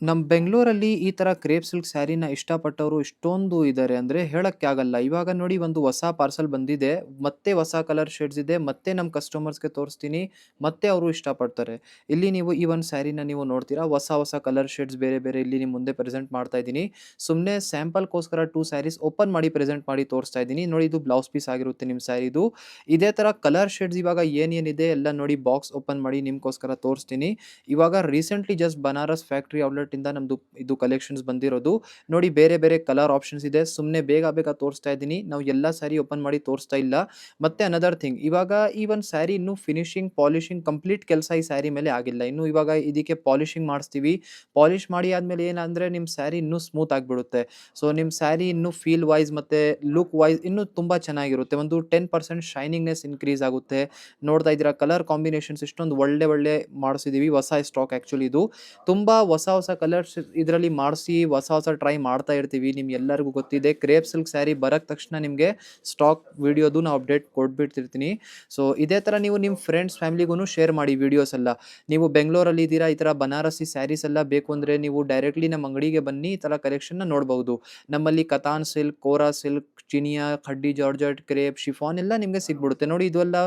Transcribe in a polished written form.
ನಮ್ಮ ಬೆಂಗಳೂರಲ್ಲಿ ಈ ಥರ ಕ್ರೇಪ್ ಸಿಲ್ಕ್ ಸ್ಯಾರಿನ ಇಷ್ಟಪಟ್ಟವರು ಇಷ್ಟೊಂದು ಇದ್ದಾರೆ ಅಂದರೆ ಹೇಳಕ್ಕೆ ಆಗಲ್ಲ. ಇವಾಗ ನೋಡಿ ಒಂದು ಹೊಸ ಪಾರ್ಸೆಲ್ ಬಂದಿದೆ. ಮತ್ತೆ ಹೊಸ ಕಲರ್ ಶೇಡ್ಸ್ ಇದೆ. ಮತ್ತೆ ನಮ್ಮ ಕಸ್ಟಮರ್ಸ್‌ಗೆ ತೋರಿಸ್ತೀನಿ. ಮತ್ತೆ ಅವರು ಇಷ್ಟಪಡ್ತಾರೆ. ಇಲ್ಲಿ ನೀವು ಈ ಒಂದು ಸ್ಯಾರಿನ ನೀವು ನೋಡ್ತೀರಾ ಹೊಸ ಹೊಸ ಕಲರ್ ಶೇಡ್ಸ್ ಬೇರೆ ಬೇರೆ ಇಲ್ಲಿ ನಿಮ್ಮ ಮುಂದೆ ಪ್ರೆಸೆಂಟ್ ಮಾಡ್ತಾ ಇದ್ದೀನಿ. ಸುಮ್ಮನೆ ಸ್ಯಾಂಪಲ್‌ಗೋಸ್ಕರ 2 ಸ್ಯಾರೀಸ್ ಓಪನ್ ಮಾಡಿ ಪ್ರೆಸೆಂಟ್ ಮಾಡಿ ತೋರಿಸ್ತಾ ಇದ್ದೀನಿ. ನೋಡಿ ಇದು ಬ್ಲೌಸ್ ಪೀಸ್ ಆಗಿರುತ್ತೆ ನಿಮ್ಮ ಸ್ಯಾರಿದು. ಇದೇ ಥರ ಕಲರ್ ಶೇಡ್ಸ್ ಇವಾಗ ಏನೇನಿದೆ ಎಲ್ಲ ನೋಡಿ ಬಾಕ್ಸ್ ಓಪನ್ ಮಾಡಿ ನಿಮ್ಗೋಸ್ಕರ ತೋರಿಸ್ತೀನಿ. ಇವಾಗ recently just Banaras factory outlet ಇಂದ ನಮ್ದು ಇದು ಕಲೆಕ್ಷನ್ಸ್ ಬಂದಿರೋದು. ನೋಡಿ ಬೇರೆ ಬೇರೆ ಕಲರ್ ಆಪ್ಷನ್ಸ್ ಇದೆ. ಸುಮ್ನೆ ಬೇಗ ಬೇಗ ತೋರಿಸ್ತಾ ಇದ್ದೀನಿ. ನಾವು ಎಲ್ಲಾ ಸ್ಯಾರಿ ಓಪನ್ ಮಾಡಿ ತೋರಿಸ್ತಾ ಇಲ್ಲ. ಮತ್ತೆ ಅನದರ್ ಥಿಂಗ್ ಇವಾಗ ಈ ಒಂದು ಸ್ಯಾರಿ ಇನ್ನು ಫಿನಿಶಿಂಗ್, ಪಾಲಿಶಿಂಗ್ ಕಂಪ್ಲೀಟ್ ಕೆಲಸ ಈ ಸ್ಯಾರಿ ಮೇಲೆ ಆಗಿಲ್ಲ. ಇನ್ನು ಇವಾಗ ಇದಕ್ಕೆ ಪಾಲಿಶಿಂಗ್ ಮಾಡಿಸ್ತೀವಿ. ಪಾಲಿಶ್ ಮಾಡಿ ಆದ್ಮೇಲೆ ಏನಂದ್ರೆ ನಿಮ್ ಸ್ಯಾರಿ ಇನ್ನೂ ಸ್ಮೂತ್ ಆಗಿಬಿಡುತ್ತೆ. ಸೊ ನಿಮ್ ಸ್ಯಾರಿ ಇನ್ನೂ ಫೀಲ್ ವೈಸ್ ಮತ್ತೆ ಲುಕ್ ವೈಸ್ ಇನ್ನೂ ತುಂಬಾ ಚೆನ್ನಾಗಿರುತ್ತೆ. ಒಂದು 10% ಶೈನಿಂಗ್‌ನೆಸ್ ಇನ್ಕ್ರೀಸ್ ಆಗುತ್ತೆ. ನೋಡ್ತಾ ಇದ್ದೀರಾ ಕಲರ್ ಕಾಂಬಿನೇಷನ್ಸ್ ಇಷ್ಟೊಂದು ಒಳ್ಳೆ ಒಳ್ಳೆ ಮಾಡಿಸಿದೀವಿ. ಹೊಸ ಸ್ಟಾಕ್ ಆಕ್ಚುಲಿ ಇದು. ತುಂಬಾ ಹೊಸ ಹೊಸ ಕಲರ್ಸ್ ಇದರಲ್ಲಿ ಮಾಡಿಸಿ ಹೊಸ ಹೊಸ ಟ್ರೈ ಮಾಡ್ತಾ ಇರ್ತೀವಿ. ನಿಮ್ಗೆಲ್ಲರಿಗೂ ಗೊತ್ತಿದೆ ಕ್ರೇಪ್ ಸಿಲ್ಕ್ ಸ್ಯಾರಿ ಬರಕ್ ತಕ್ಷಣ ನಿಮ್ಗೆ ಸ್ಟಾಕ್ ವಿಡಿಯೋದು ನಾವು ಅಪ್ಡೇಟ್ ಕೊಟ್ಬಿಡ್ತಿರ್ತೀನಿ. ಸೊ ಇದೇ ತರ ನೀವು ನಿಮ್ಮ ಫ್ರೆಂಡ್ಸ್ ಫ್ಯಾಮಿಲಿಗೂನು ಶೇರ್ ಮಾಡಿ ವಿಡಿಯೋಸ್ ಎಲ್ಲ. ನೀವು ಬೆಂಗಳೂರಲ್ಲಿ ಇದ್ದೀರಾ, ಈ ತರ ಬನಾರಸಿ ಸ್ಯಾರೀಸ್ ಎಲ್ಲ ಬೇಕು ಅಂದ್ರೆ ನೀವು ಡೈರೆಕ್ಟ್ಲಿ ನಮ್ಮ ಅಂಗಡಿಗೆ ಬನ್ನಿ ಈ ತರ ಕಲೆಕ್ಷನ್ ನೋಡಬಹುದು. ನಮ್ಮಲ್ಲಿ ಕತಾನ್ ಸಿಲ್ಕ್, ಕೋರಾ silk, ಚಿನಿಯಾ, khaddi georgette, crepe, chiffon ಎಲ್ಲ ನಿಮ್ಗೆ ಸಿಗ್ಬಿಡುತ್ತೆ. ನೋಡಿ ಇದೆಲ್ಲ